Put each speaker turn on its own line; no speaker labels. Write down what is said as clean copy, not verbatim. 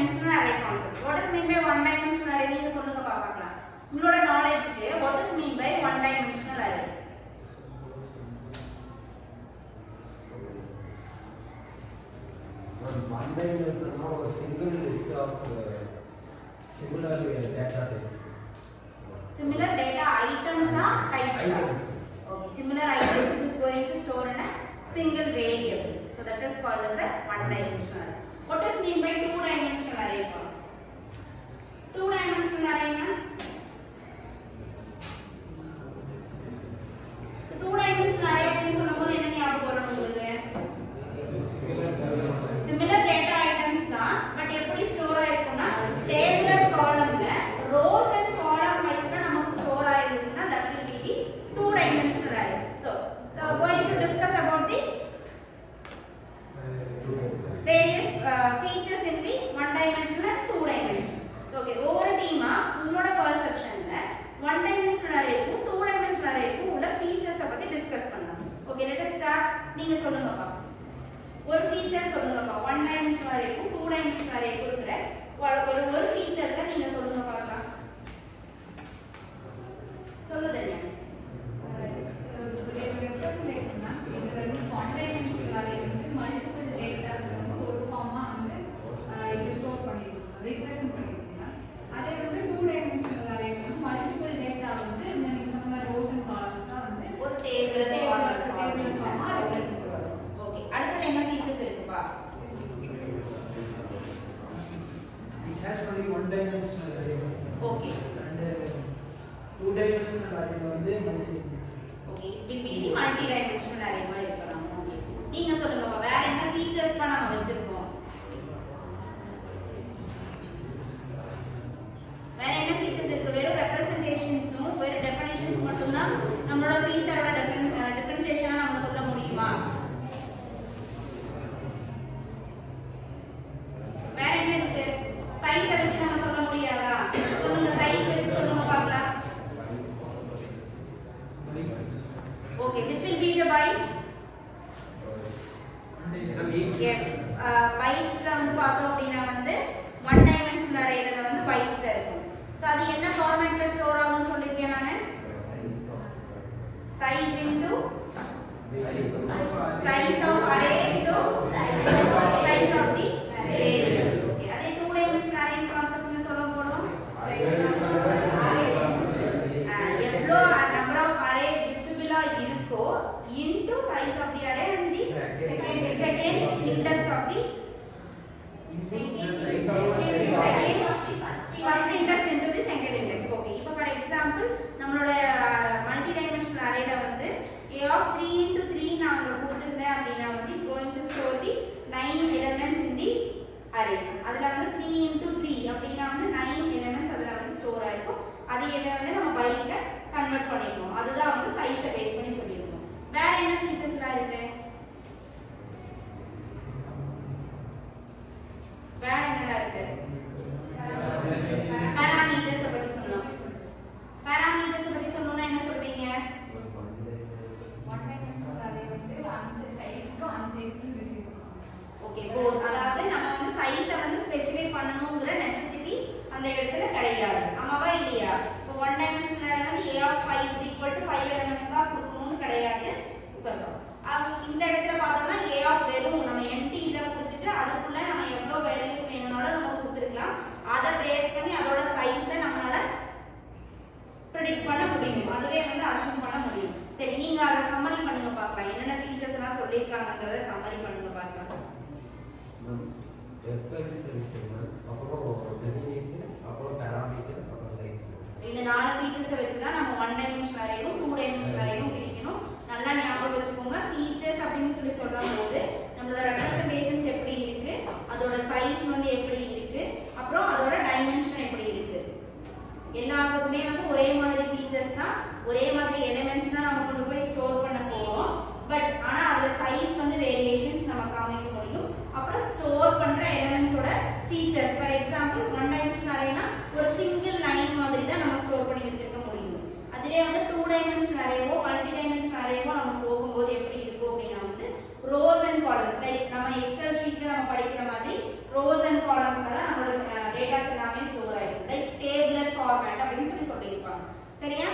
dimensional array concept. What is mean by one dimensional array? நீங்க சொல்லுங்க பாக்கலாம். உங்களோட knowledgeக்கு what is mean by one dimensional array?
One dimensional is a single list of similar data types.
Similar data items are types. Okay, similar item which is going to store in a single variable. So that is called as a one dimensional array. What is mean by two dimensional array? Two dimensional array na? So two dimensional array அப்படினு சொல்லும்போது என்ன ஞாபகம் வரும் உங்களுக்கு? Similar data items தான், but எப்படி store ஆயிருக்கும்னா table காலம்ல rows and column wise நமக்கு ஸ்டோர் ஆயிருச்சுனா that will be the two dimensional array. So going to discuss about the various features in the one dimensional and two dimensional. So okay, over team உங்களோட perceptionல one dimensional array க்கு two dimensional array க்கு உள்ள features பத்தி discuss பண்ணலாம். Okay, let us start. நீங்க சொல்லுங்கப்பா. ஒரு feature சொல்லுங்கப்பா. one dimensional array க்கு two dimensional array க்கு இருக்கிற ஒரு features நீங்க சொல்லுங்க பார்க்கலாம். சொல்லுதேங்க.
representation னா இது வந்து one dimensional array வந்து multiple data வந்து ஒரு ஃபார்மா வந்து இது ஸ்டோர் பண்ணிருக்கோம் ரெப்ரசன்ட் பண்ணிருக்கோம். அதே வந்து two dimensional array வந்து multiple data வந்து நீங்க சொன்ன rows and columns வந்து
ஒரு டேபிள்
ஃபார்மா ரெப்ரசன்ட் பண்ணுவோம்.
ஓகே, அடுத்து என்ன ஃபீச்சர்ஸ் இருக்குப்பா?
It has only one dimensional array.
Okay.
And two dimensional array வந்து multi.
Okay, it will be the multi dimensional array மாதிரி இருக்கலாம். Okay. நீங்க சொல்லுங்கப்பா, வேற என்ன ஃபீச்சர்ஸ் பா நாம வச்சிருக்கோம்? வேற என்ன ஃபீச்சர்ஸ் இருக்கு? வெறும் ரெப்ரசன்டேஷன்ஸும் வெறும் டெஃபினிஷன்ஸ் மட்டும் தான் நம்மளோட ஃபீச்சரோட டிஃபரன்ஷியேஷனா நாம சொல்ல முடியுமா? வேற என்ன இருக்கு? சைஸ் வச்சு நாம சொல்ல முடியாதா? சொல்லுங்க, சைஸ் வச்சு சொல்லுங்க பார்க்கலாம். Okay, which will be the bytes? Yes, bytes ல வந்து பார்த்தோம் அப்படினா வந்து one dimensional arrayல வந்து bytes ல இருக்கும். சோ அது என்ன ஃபார்மட்ல ஸ்டோர் ஆகும்னு சொல்லிருக்கேன் நானு? size into size of array into size of the variable. Okay, அதே two dimensional array கான்செப்ட்ல சொல்ல போறோம். எவ்வளோ number of array visible இருக்கோ into size of the array and the second index of the first index into the second index. Okay, இப்போ for example நம்மளோட multi dimensional array ல வந்து a of 3 into 3 நாங்க கொடுத்திருந்தேன் அப்படினா வந்து going to store the 9 elements in the array. அதுல வந்து 3 into 3 அப்படினா வந்து 9 elements அதுல வந்து ஸ்டோர் ஆயிருக்கும். அது வந்து நம்ம பைட்ல கன்வர்ட் பண்ணிருக்கோம். அதுதான் வந்து சைஸை பேஸ் பண்ணி சொல்லிருக்கோம். வேற என்ன ஃபீச்சர்ஸ்லாம் இருக்கு? வேற என்னலாம் இருக்கு? பாராமீட்டர்ஸ் பத்தி சொன்னோம். பாராமீட்டர்ஸ் பத்தி சொன்னோம்னா என்ன சொல்வீங்க?
one dimensional array வந்து unsize to unsize to use பண்ணுவோம்.
Okay, both. அதாவது நம்ம வந்து சைஸை வந்து ஸ்பெசிஃபை பண்ணணும்ங்கற நெசசிட்டி அந்த இடத்துல கிடையாது. ஆமாவா இல்லையா? இப்போ one dimensional array வந்து a of 5 is equal to 5 elements தான் கொடுக்கணும்னு கிடையாது. இந்த இடத்துல பார்த்தோம்னா a of வெறும் நம்ம empty இத கொடுத்துட்டு அதுக்குள்ள நம்ம எவ்வளவு வேல்யூஸ் வேணும்னாலும் நம்ம கொடுத்துக்கலாம். அத பேஸ் பண்ணி அதோட சைஸை நம்மளால predict பண்ண முடியும். அதுவே வந்து அஸ்யூம் பண்ண முடியும். சரி, நீங்க அத சம்மரி பண்ணுங்க பார்க்கலாம். என்னென்ன ஃபீச்சர்ஸ் எல்லாம் சொல்லிருக்காங்கங்கறத சம்மரி பண்ணுங்க பார்க்கலாம்.
அப்புறம் டெஃபினிஷன், அப்புறம் பாராமீட்டர், அப்புறம் சைஸ்.
இந்த நாலு ஃபீச்சர்ஸ் வச்சு தான் நம்ம one dimensional arrayயும் two dimensional arrayயும் பிரிக்கணும். நல்லா ஞாபகம் வச்சுக்கோங்க. ஃபீச்சர்ஸ் அப்படினு சொல்லும்போது நம்மளோட ரெப்ரசன்டேஷன்ஸ் எப்படி இருக்கு, அதோட சைஸ் வந்து எப்படி இருக்கு, அப்புறம் அதோட டைமென்ஷன் எப்படி இருக்கு. எல்லாத்துக்குமே வந்து ஒரே மாதிரி ஃபீச்சர்ஸ் தான், ஒரே மாதிரி எலிமெண்ட்ஸ் தான் நம்ம கொண்டு போய் ஸ்டோர் பண்ண போறோம். பட் ஆனா அதோட சைஸ் வந்து வேரியேஷன்ஸ் நம்ம காமிக்க முடியும். அப்புறம் ஸ்டோர் பண்ற எலிமெண்ட்ஸோட features, for example one dimensional arrayனா ஒரு சிங்கிள் லைன் மாதிரி தான் நம்ம ஸ்டோர் பண்ணி வச்சிருக்க முடியும். அதுவே வந்து two dimensional arrayவோ multi dimensional arrayவோ நம்ம போகும்போது எப்படி இருக்கும் அப்படினா வந்து rows and columns, லைக் நம்ம எக்ஸல் ஷீட்ல நம்ம படிக்கிற மாதிரி rows and columns தான் நம்மளோட டேட்டாஸ் எல்லாமே ஸ்டோர் ஆயிடும் லைக் டேபிளர் ஃபார்மேட் அப்படின்னு சொல்லியிருப்பாங்க சரியா